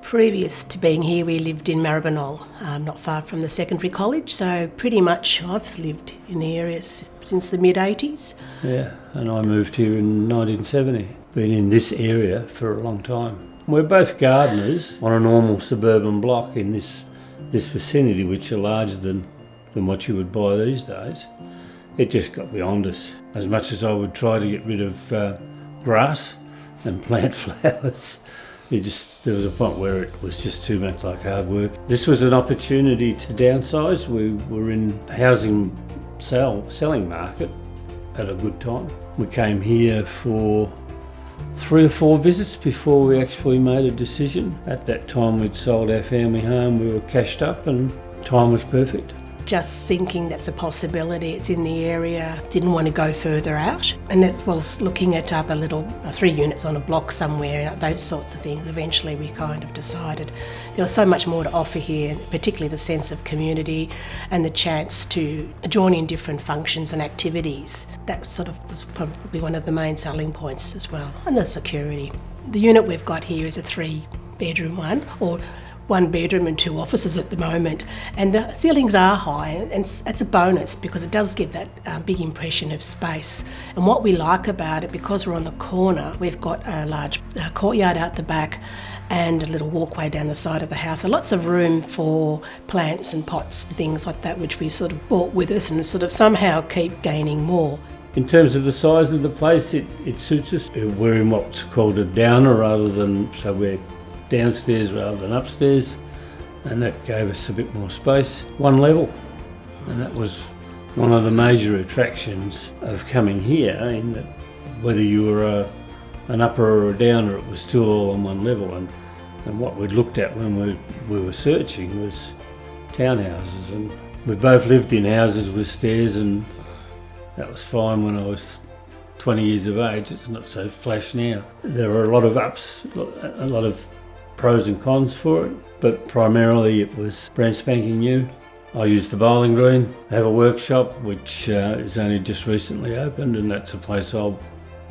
Previous to being here, we lived in Maribyrnong, not far from the secondary college, so pretty much I've lived in the area since the mid-80s. Yeah, and I moved here in 1970. Been in this area for a long time. We're both gardeners on a normal suburban block in this vicinity, which are larger than what you would buy these days. It just got beyond us. As much as I would try to get rid of grass and plant flowers, there was a point where it was just too much like hard work. This was an opportunity to downsize. We were in housing selling market at a good time. We came here for 3 or 4 visits before we actually made a decision. At that time we'd sold our family home, we were cashed up and time was perfect. Just thinking that's a possibility, it's in the area, didn't want to go further out. And that was looking at other little 3 units on a block somewhere, those sorts of things. Eventually we kind of decided there was so much more to offer here, particularly the sense of community and the chance to join in different functions and activities. That sort of was probably one of the main selling points as well, and the security. The unit we've got here is a 3-bedroom one, or 1 bedroom and 2 offices at the moment, and the ceilings are high, and it's a bonus because it does give that big impression of space. And what we like about it, because we're on the corner, we've got a large courtyard out the back and a little walkway down the side of the house, so lots of room for plants and pots and things like that, which we sort of brought with us and sort of somehow keep gaining more. In terms of the size of the place, it suits us. We're in what's called a downer rather than, so we're downstairs rather than upstairs, and that gave us a bit more space. 1 level, and that was one of the major attractions of coming here, in that whether you were an upper or a downer, it was still all on 1 level. And what we'd looked at when we were searching was townhouses, and we both lived in houses with stairs, and that was fine when I was 20 years of age. It's not so flash now. There are a lot of ups, a lot of pros and cons for it, but primarily it was brand spanking new. I used the bowling green. I have a workshop which is only just recently opened, and that's a place I'll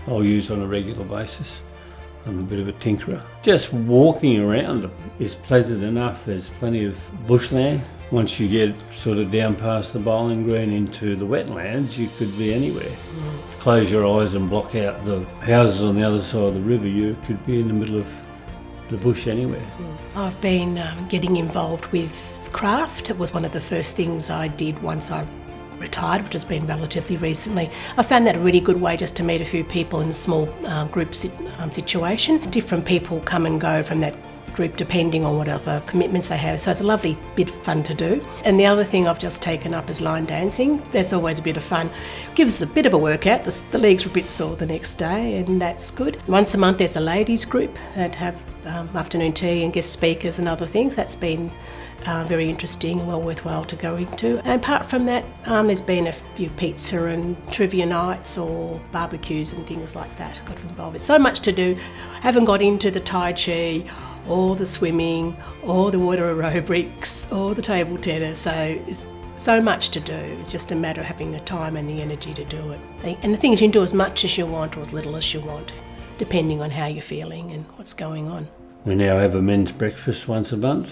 use on a regular basis. I'm a bit of a tinkerer. Just walking around is pleasant enough. There's plenty of bushland. Once you get sort of down past the bowling green into the wetlands, you could be anywhere. Close your eyes and block out the houses on the other side of the river, you could be in the middle of the bush anywhere. I've been getting involved with craft. It was one of the first things I did once I retired, which has been relatively recently. I found that a really good way just to meet a few people in a small group situation. Different people come and go from that group depending on what other commitments they have, so it's a lovely bit of fun to do. And the other thing I've just taken up is line dancing. That's always a bit of fun. Gives us a bit of a workout. The legs are a bit sore the next day, and that's good. Once a month there's a ladies group that have afternoon tea and guest speakers and other things. That's been very interesting and well worthwhile to go into. And apart from that, there's been a few pizza and trivia nights or barbecues and things like that. Got involved with so much to do. Haven't got into the Tai Chi or the swimming or the water aerobics or the table tennis. So it's so much to do. It's just a matter of having the time and the energy to do it. And the thing is, you can do as much as you want or as little as you want, depending on how you're feeling and what's going on. We now have a men's breakfast once a month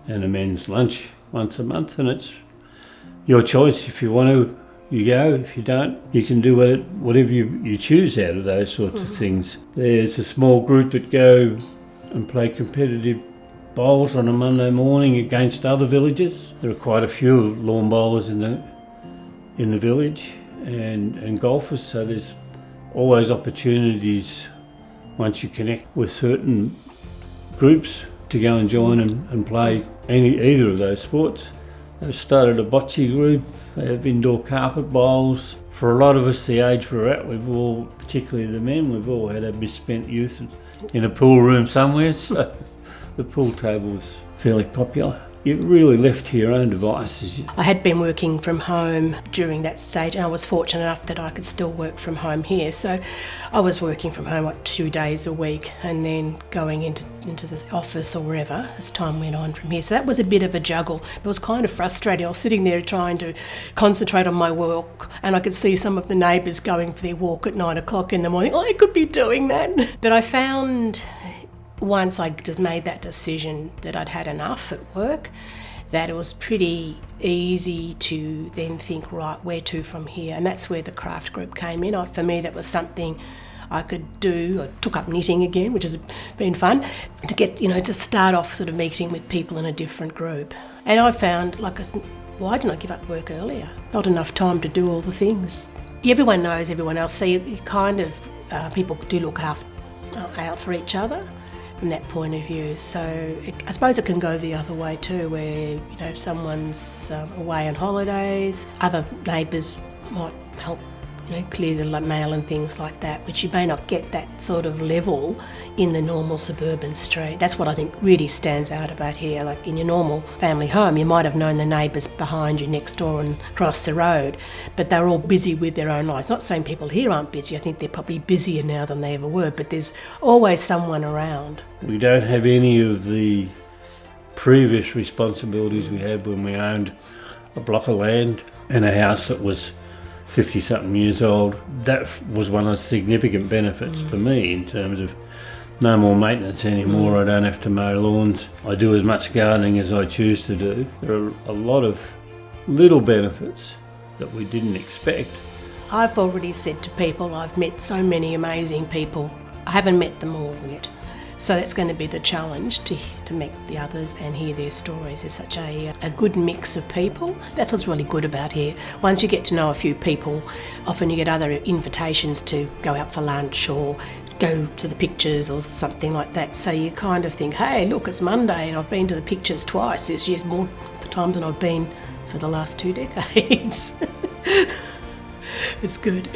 and a men's lunch once a month, and it's your choice. If you want to, you go. If you don't, you can do whatever you choose out of those sorts of things. There's a small group that go and play competitive bowls on a Monday morning against other villages. There are quite a few lawn bowlers in the village and golfers, so there's always opportunities once you connect with certain groups to go and join and play either of those sports. They've started a bocce group. They have indoor carpet bowls. For a lot of us, the age we're at, we've all, particularly the men, we've all had a misspent youth in a pool room somewhere, so the pool table is fairly popular. you're really left to your own devices. I had been working from home during that stage, and I was fortunate enough that I could still work from home here. So I was working from home 2 days a week and then going into the office or wherever as time went on from here. So that was a bit of a juggle. It was kind of frustrating. I was sitting there trying to concentrate on my work, and I could see some of the neighbours going for their walk at 9 o'clock in the morning. I could be doing that. But I found once I just made that decision that I'd had enough at work, that it was pretty easy to then think, right, where to from here? And that's where the craft group came in. For me, that was something I could do. I took up knitting again, which has been fun, to get, to start off sort of meeting with people in a different group. And I found, why didn't I give up work earlier? Not enough time to do all the things. Everyone knows everyone else, so you kind of, people do look out for each other from that point of view. So I suppose it can go the other way too, where if someone's away on holidays, other neighbours might help clear the mail and things like that, which you may not get that sort of level in the normal suburban street. That's what I think really stands out about here. Like in your normal family home, you might have known the neighbours behind you next door and across the road, but they're all busy with their own lives. Not saying people here aren't busy, I think they're probably busier now than they ever were, but there's always someone around. We don't have any of the previous responsibilities we had when we owned a block of land and a house that was 50-something years old. That was one of the significant benefits for me in terms of no more maintenance anymore. I don't have to mow lawns. I do as much gardening as I choose to do. There are a lot of little benefits that we didn't expect. I've already said to people, I've met so many amazing people. I haven't met them all yet. So that's going to be the challenge, to meet the others and hear their stories. There's such a good mix of people. That's what's really good about here. Once you get to know a few people, often you get other invitations to go out for lunch or go to the pictures or something like that. So you kind of think, hey, look, it's Monday and I've been to the pictures twice. This year's more times than I've been for the last 2 decades. It's good.